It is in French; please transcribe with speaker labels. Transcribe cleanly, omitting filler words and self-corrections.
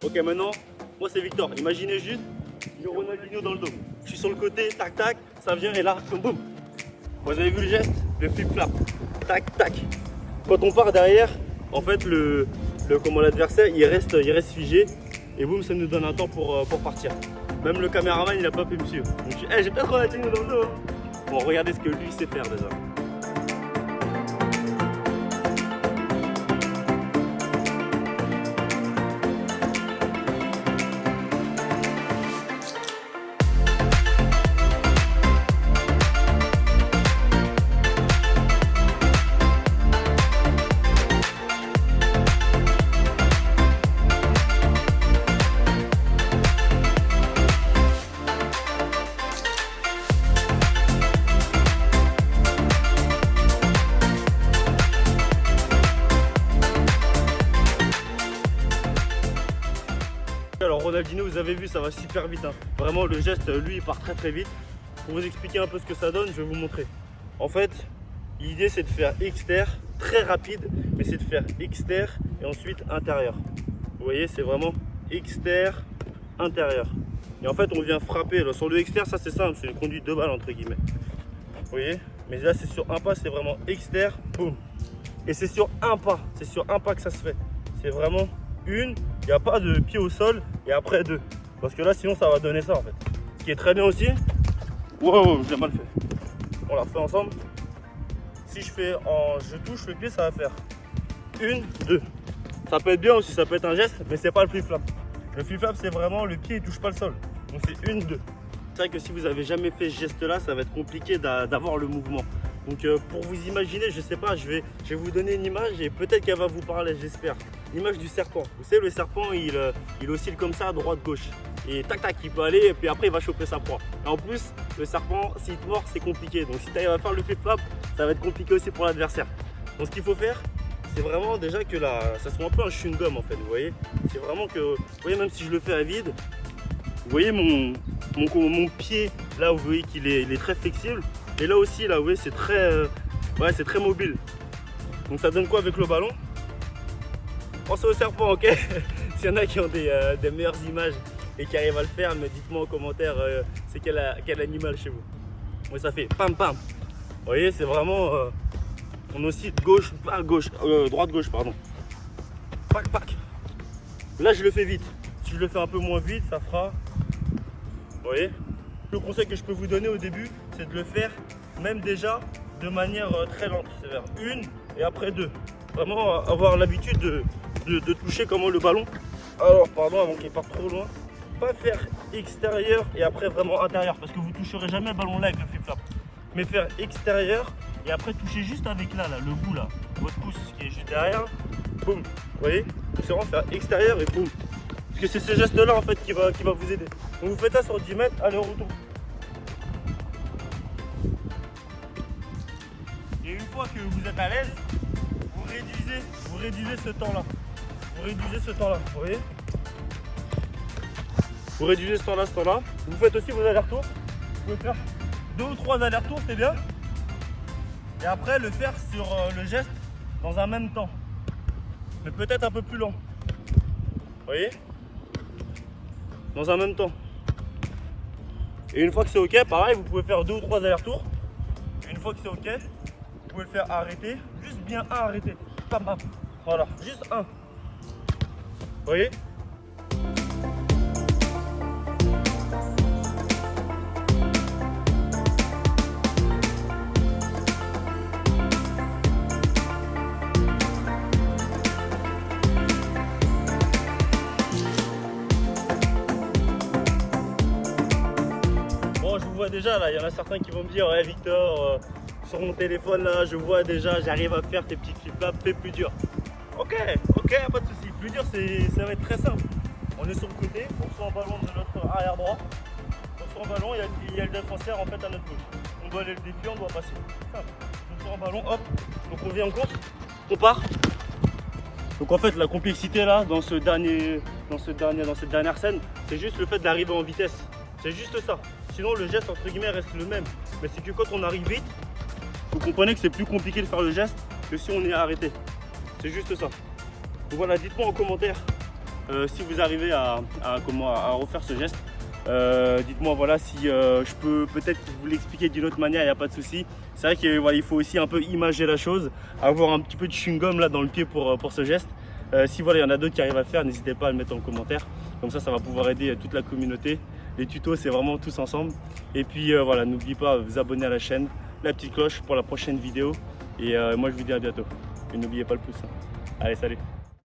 Speaker 1: Ok, maintenant, moi c'est Victor. Imaginez juste, j'ai Ronaldinho dans le dos. Je suis sur le côté, tac tac, ça vient et là, boum boum. Vous avez vu le geste? Le flip flap. Tac tac. Quand on part derrière, en fait l'adversaire il reste figé et boum, ça nous donne un temps pour partir. Même le caméraman il a pas pu me suivre. Donc j'ai peut-être Ronaldinho dans le dos. Bon, regardez ce que lui sait faire déjà. Alors Ronaldinho, vous avez vu, ça va super vite, hein. Vraiment le geste, lui il part très vite. Pour vous expliquer un peu ce que ça donne, je vais vous montrer. En fait, l'idée c'est de faire extérieur, très rapide, mais c'est de faire extérieur et ensuite intérieur. Vous voyez, c'est vraiment extérieur, intérieur. Et en fait on vient frapper, là, sur le extérieur ça c'est simple, c'est une conduite de balle entre guillemets. Vous voyez, mais là c'est sur un pas, c'est vraiment extérieur, boum. Et c'est sur un pas que ça se fait. C'est vraiment une, il n'y a pas de pied au sol et après deux. Parce que là sinon ça va donner ça en fait. Ce qui est très bien aussi. Wow, je l'ai mal fait. On la refait ensemble. Si je touche le pied, ça va faire une, deux. Ça peut être bien aussi, ça peut être un geste, mais c'est pas le flip flap. Le flip flap c'est vraiment le pied il touche pas le sol. Donc c'est une, deux. C'est vrai que si vous avez jamais fait ce geste là, ça va être compliqué d'avoir le mouvement. Donc pour vous imaginer, je sais pas, je vais vous donner une image et peut-être qu'elle va vous parler, j'espère. L'image du serpent. Vous savez, le serpent, il oscille comme ça, droite-gauche. Et tac tac, il peut aller et puis après il va choper sa proie. Et en plus, le serpent, s'il te mord, c'est compliqué. Donc si tu arrives à faire le flip flap, ça va être compliqué aussi pour l'adversaire. Donc ce qu'il faut faire, c'est vraiment déjà que ça soit un peu un chewing-gum en fait, vous voyez. C'est vraiment que, vous voyez, même si je le fais à vide, vous voyez mon pied, là vous voyez qu'il est, il est très flexible. Et là aussi, là, vous voyez, c'est très mobile. Donc ça donne quoi avec le ballon? Pensez au serpent, ok? S'il y en a qui ont des meilleures images et qui arrivent à le faire, mais dites-moi en commentaire c'est quel animal chez vous. Oui, ça fait pam pam. Vous voyez, c'est vraiment on oscille gauche, pas gauche, droite gauche, pardon. Pac pac. Là je le fais vite. Si je le fais un peu moins vite, ça fera. Vous voyez? Le conseil que je peux vous donner au début, c'est de le faire même déjà de manière très lente. C'est-à-dire une et après deux. Vraiment avoir l'habitude de toucher comment le ballon. Alors pardon, avant qu'il parte trop loin. Pas faire extérieur et après vraiment intérieur. Parce que vous ne toucherez jamais le ballon là avec le flip flap. Mais faire extérieur et après toucher juste avec là, le bout là. Votre pouce qui est juste derrière. Boum. Vous voyez? C'est vraiment faire extérieur et boum. Parce que c'est ce geste là en fait qui va vous aider. Donc vous faites ça sur 10 mètres, aller-retour. Et une fois que vous êtes à l'aise, vous réduisez ce temps là. Vous réduisez ce temps là, vous voyez? Vous réduisez ce temps là. Vous faites aussi vos allers-retours. Vous pouvez faire 2 ou 3 allers-retours, c'est bien. Et après le faire sur le geste dans un même temps. Mais peut-être un peu plus lent. Vous voyez? Dans un même temps. Et une fois que c'est ok, pareil, vous pouvez faire 2 ou 3 allers-retours. Une fois que c'est ok, vous pouvez le faire arrêter. Juste bien un arrêté. Bam bam. Voilà, juste un. Vous voyez? Je vous vois déjà là, il y en a certains qui vont me dire ouais Victor, sur mon téléphone là, je vois déjà, j'arrive à faire tes petits flip-flops, fais plus dur. Ok, pas de souci. Plus dur, ça va être très simple. On est sur le côté, on reçoit un ballon de notre arrière droit, on reçoit un ballon, il y a le défenseur en fait à notre gauche. On doit aller le défier, on doit passer. Simple. On reçoit un ballon, hop, donc on vient en course, on part. Donc en fait la complexité là dans cette dernière scène, c'est juste le fait d'arriver en vitesse. C'est juste ça. Sinon le geste entre guillemets reste le même. Mais c'est que quand on arrive vite, vous comprenez que c'est plus compliqué de faire le geste que si on est arrêté. C'est juste ça. Donc voilà, dites-moi en commentaire si vous arrivez à refaire ce geste, dites-moi voilà, si je peux peut-être vous l'expliquer d'une autre manière, il n'y a pas de souci. C'est vrai qu'il voilà, faut aussi un peu imager la chose, avoir un petit peu de chewing-gum là dans le pied pour ce geste. Si voilà, il y en a d'autres qui arrivent à le faire, n'hésitez pas à le mettre en commentaire. Comme ça va pouvoir aider toute la communauté. Les tutos, c'est vraiment tous ensemble. Et puis voilà, n'oubliez pas de vous abonner à la chaîne, la petite cloche pour la prochaine vidéo. Et moi, je vous dis à bientôt. Et n'oubliez pas le pouce. Allez, salut!